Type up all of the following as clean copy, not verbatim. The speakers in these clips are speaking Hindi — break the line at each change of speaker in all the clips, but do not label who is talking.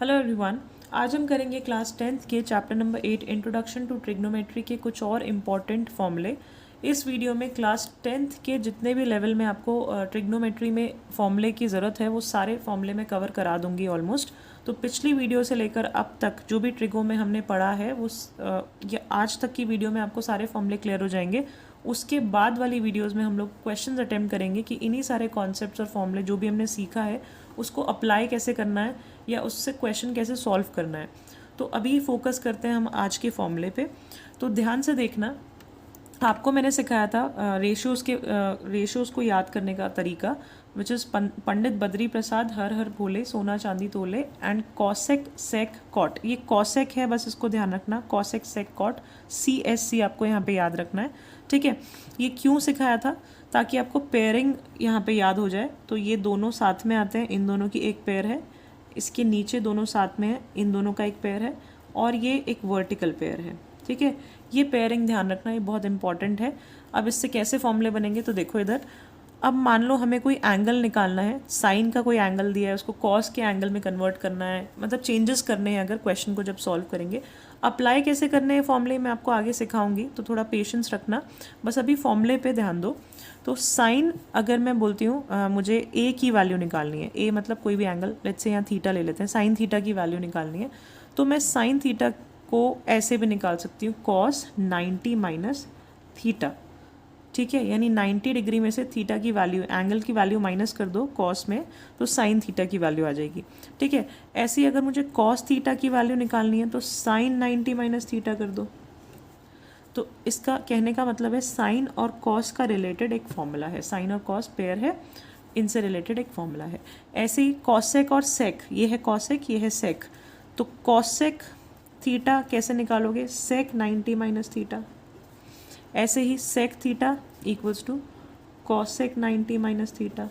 Hello everyone. आज हम करेंगे क्लास 10th के chapter number 8 introduction to trigonometry के कुछ और इम्पॉर्टेंट फॉर्मूले। इस वीडियो में क्लास 10th के जितने भी लेवल में आपको ट्रिग्नोमेट्री में फॉर्मूले की ज़रूरत है वो सारे फॉर्मूले मैं कवर करा दूंगी ऑलमोस्ट। तो पिछली वीडियो से लेकर अब तक जो भी ट्रिगो में हमने पढ़ा है वो ये आज तक की वीडियो में आपको सारे फॉर्मूले क्लियर हो जाएंगे। उसके बाद वाली वीडियोस में हम लोग क्वेश्चंस अटेम्प्ट करेंगे कि इन्हीं सारे कॉन्सेप्ट्स और फॉर्मूले जो भी हमने सीखा है उसको अप्लाई कैसे करना है या उससे क्वेश्चन कैसे सॉल्व करना है। तो अभी फोकस करते हैं हम आज के फॉर्मूले पे। तो ध्यान से देखना, आपको मैंने सिखाया था रेशियोज़ को याद करने का तरीका, विच इज़ पंडित बद्री प्रसाद हर हर भोले सोना चांदी तोले एंड कॉसेक सेक कॉट। ये कॉसेक है, बस इसको ध्यान रखना, कॉसेक सेक कॉट CSC आपको यहाँ पे याद रखना है। ठीक है, ये क्यों सिखाया था? ताकि आपको पेयरिंग यहाँ पे याद हो जाए। तो ये दोनों साथ में आते हैं, इन दोनों की एक पेयर है, इसके नीचे दोनों साथ में है, इन दोनों का एक पेयर है, और ये एक वर्टिकल पेयर है। ठीक है, ये पेयरिंग ध्यान रखना, ये बहुत इंपॉर्टेंट है। अब इससे कैसे फॉर्मूले बनेंगे तो देखो इधर, अब मान लो हमें कोई एंगल निकालना है, साइन का कोई एंगल दिया है, उसको कॉस के एंगल में कन्वर्ट करना है, मतलब चेंजेस करने हैं अगर क्वेश्चन को जब सॉल्व करेंगे। अप्लाई कैसे करने हैं फॉर्मूले मैं आपको आगे सिखाऊंगी, तो थोड़ा पेशेंस रखना, बस अभी फॉर्मूले पे ध्यान दो। तो साइन, अगर मैं बोलती हूँ मुझे ए की वैल्यू निकालनी है, ए मतलब कोई भी एंगल, लेट्स से यहाँ थीटा ले लेते हैं, साइन थीटा की वैल्यू निकालनी है, तो मैं साइन थीटा को ऐसे भी निकाल सकती हूँ, कॉस 90 माइनस थीटा। ठीक है, यानी 90 डिग्री में से थीटा की वैल्यू, एंगल की वैल्यू माइनस कर दो कॉस में, तो साइन थीटा की वैल्यू आ जाएगी। ठीक है, ऐसे ही अगर मुझे कॉस थीटा की वैल्यू निकालनी है तो साइन 90 माइनस थीटा कर दो। तो इसका कहने का मतलब है साइन और कॉस का रिलेटेड एक फॉर्मूला है, साइन और कॉस पेयर है, इनसे रिलेटेड एक फॉर्मूला है। ऐसे ही कॉसेक और सेक, ये है कॉसेक, ये है सेक, तो कॉसेक थीटा कैसे निकालोगे, सेक 90 माइनस थीटा। ऐसे ही sec theta equals to cosec 90 minus theta.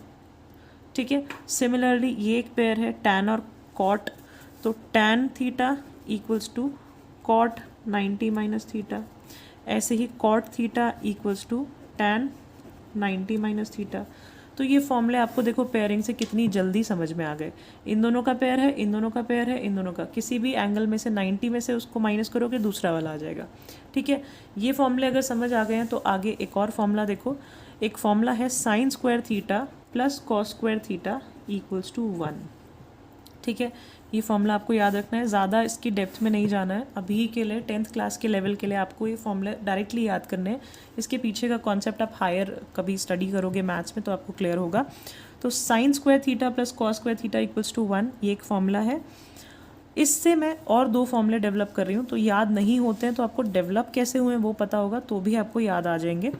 ठीक है, सिमिलरली ये एक पेयर है टैन और कॉट, तो tan theta equals to cot 90 minus theta. ऐसे ही cot theta equals to tan 90 minus theta. तो ये फॉर्मूले आपको देखो पेयरिंग से कितनी जल्दी समझ में आ गए। इन दोनों का पेयर है, इन दोनों का पेयर है, इन दोनों का, किसी भी एंगल में से 90 में से उसको माइनस करोगे दूसरा वाला आ जाएगा। ठीक है, ये फॉर्मूले अगर समझ आ गए हैं तो आगे एक और फॉर्मूला देखो। एक फॉर्मूला है sine square theta plus cos square theta equals to 1। ठीक है, ये फॉर्मूला आपको याद रखना है, ज़्यादा इसकी डेप्थ में नहीं जाना है। अभी के लिए 10th क्लास के लेवल के लिए आपको ये फॉर्मूले डायरेक्टली याद करने हैं। इसके पीछे का कॉन्सेप्ट आप हायर कभी स्टडी करोगे मैथ्स में तो आपको क्लियर होगा। तो sine square theta plus cos square theta equals to 1, ये एक फॉर्मूला है। इससे मैं और दो फॉर्मूले डेवलप कर रही हूँ, तो याद नहीं होते हैं तो आपको डेवलप कैसे हुए वो पता होगा तो भी आपको याद आ जाएंगे।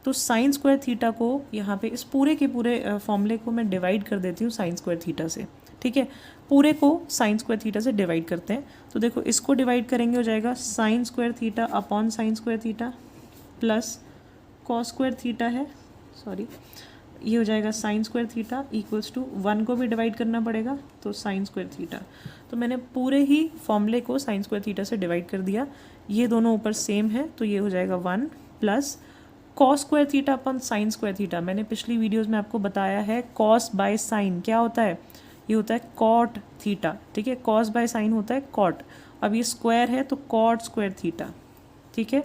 तो साइन स्क्वायर थीटा को यहाँ पे इस पूरे के पूरे फॉर्मूले को मैं डिवाइड कर देती हूँ साइन स्क्वायर थीटा से। ठीक है, पूरे को साइन स्क्वायर थीटा से डिवाइड करते हैं। तो देखो इसको डिवाइड करेंगे हो जाएगा sine square theta upon sine square theta plus cos square theta है, सॉरी, ये हो जाएगा sine square theta equals to 1 को भी डिवाइड करना पड़ेगा तो साइन स्क्वायर थीटा। तो मैंने पूरे ही फॉर्मूले को साइन स्क्वायर थीटा से डिवाइड कर दिया, ये दोनों ऊपर सेम है तो ये हो जाएगा 1 प्लस कॉस स्क्वायर थीटा अपन साइन स्क्वायर थीटा। मैंने पिछली वीडियोस में आपको बताया है कॉस बाय साइन क्या होता है, ये होता है कॉट थीटा। ठीक है, कॉस बाय साइन होता है कॉट, अब ये स्क्वायर है तो कॉट स्क्वायर थीटा। ठीक है,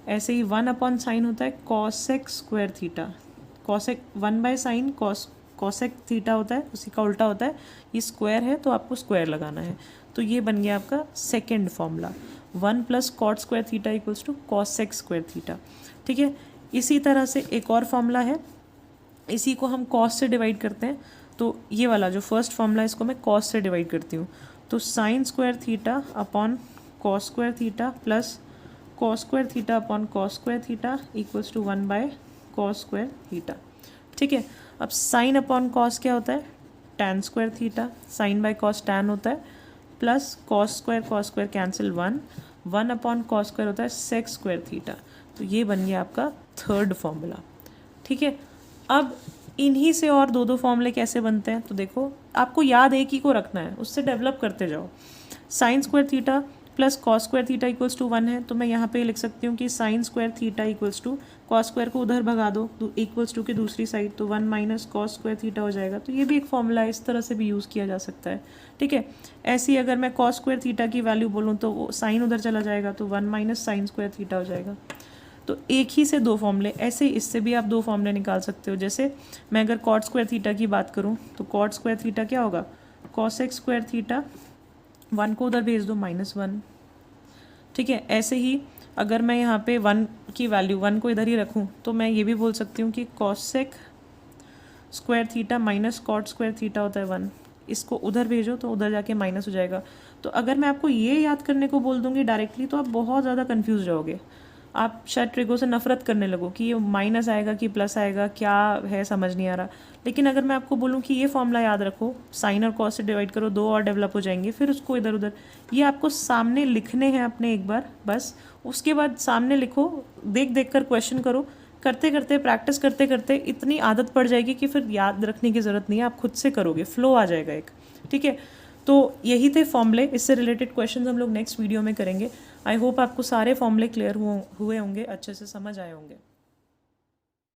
ऐसे ही 1 अपॉन साइन होता है cosec square theta, cosec 1 by sine cosec theta होता है, उसी का उल्टा होता है, ये स्क्वायर है तो आपको स्क्वायर लगाना है। तो ये बन गया आपका second formula, 1 plus cot square theta equals to cosec square theta. ठीक है, इसी तरह से एक और फॉर्मूला है, इसी को हम कॉस से डिवाइड करते हैं। तो ये वाला जो फर्स्ट फॉर्मूला है इसको मैं कॉस से डिवाइड करती हूँ, तो sine square theta upon cos square theta plus cos square theta upon cos square theta equals to 1 by cos square theta. ठीक है, अब साइन अपॉन कॉस क्या होता है, tan square theta, sine by cos tan होता है, plus cos square cancel 1 upon cos square होता है सेक स्क्वायर थीटा। तो ये बन गया आपका थर्ड फॉर्मूला। ठीक है, अब इन्हीं से और दो फॉर्मूले कैसे बनते हैं तो देखो, आपको याद एक ही को रखना है, उससे डेवलप करते जाओ। Sine square theta plus cos square theta equals to 1 है, तो मैं यहाँ पे लिख सकती हूँ कि sine square theta equals to cos square को उधर भगा दो इक्वल्स टू की दूसरी साइड, तो 1 माइनस कॉस स्क्वायर थीटा हो जाएगा। तो ये भी एक फॉर्मूला है, इस तरह से भी यूज़ किया जा सकता है, ठीक है। ऐसे ही अगर मैं कॉस स्क्वायर थीटा की वैल्यू बोलूँ तो वो साइन उधर चला जाएगा, तो 1 माइनस साइन स्क्वायर थीटा हो जाएगा। तो एक ही से दो फॉर्मूले, ऐसे इससे भी आप दो फॉर्मूले निकाल सकते हो। जैसे मैं अगर कॉट स्क्वायर थीटा की बात करूँ तो कॉट स्क्वायर थीटा क्या होगा, कॉसेक स्क्वायर थीटा, 1 को उधर भेज दो -1, ठीक है। ऐसे ही अगर मैं यहाँ पे 1 की वैल्यू 1 को इधर ही रखूँ तो मैं ये भी बोल सकती हूँ कि cosec square theta minus cot square theta होता है 1, इसको उधर भेजो तो उधर जाके माइनस हो जाएगा। तो अगर मैं आपको ये याद करने को बोल दूँगी डायरेक्टली तो आप बहुत ज़्यादा कन्फ्यूज रहोगे, आप शायद ट्रिगो से नफरत करने लगो कि ये माइनस आएगा कि प्लस आएगा, क्या है समझ नहीं आ रहा। लेकिन अगर मैं आपको बोलूँ कि ये फॉर्मूला याद रखो, साइन और कॉस से डिवाइड करो, दो और डेवलप हो जाएंगे, फिर उसको इधर उधर ये आपको सामने लिखने हैं अपने एक बार बस, उसके बाद सामने लिखो, देख देख कर क्वेश्चन करो, करते करते प्रैक्टिस करते करते इतनी आदत पड़ जाएगी कि फिर याद रखने की ज़रूरत नहीं है, आप खुद से करोगे, फ्लो आ जाएगा एक, ठीक है। तो यही थे फॉर्मूले, इससे रिलेटेड क्वेश्चंस हम लोग नेक्स्ट वीडियो में करेंगे। आई होप आपको सारे फॉर्मूले क्लियर हुए होंगे, अच्छे से समझ आए होंगे।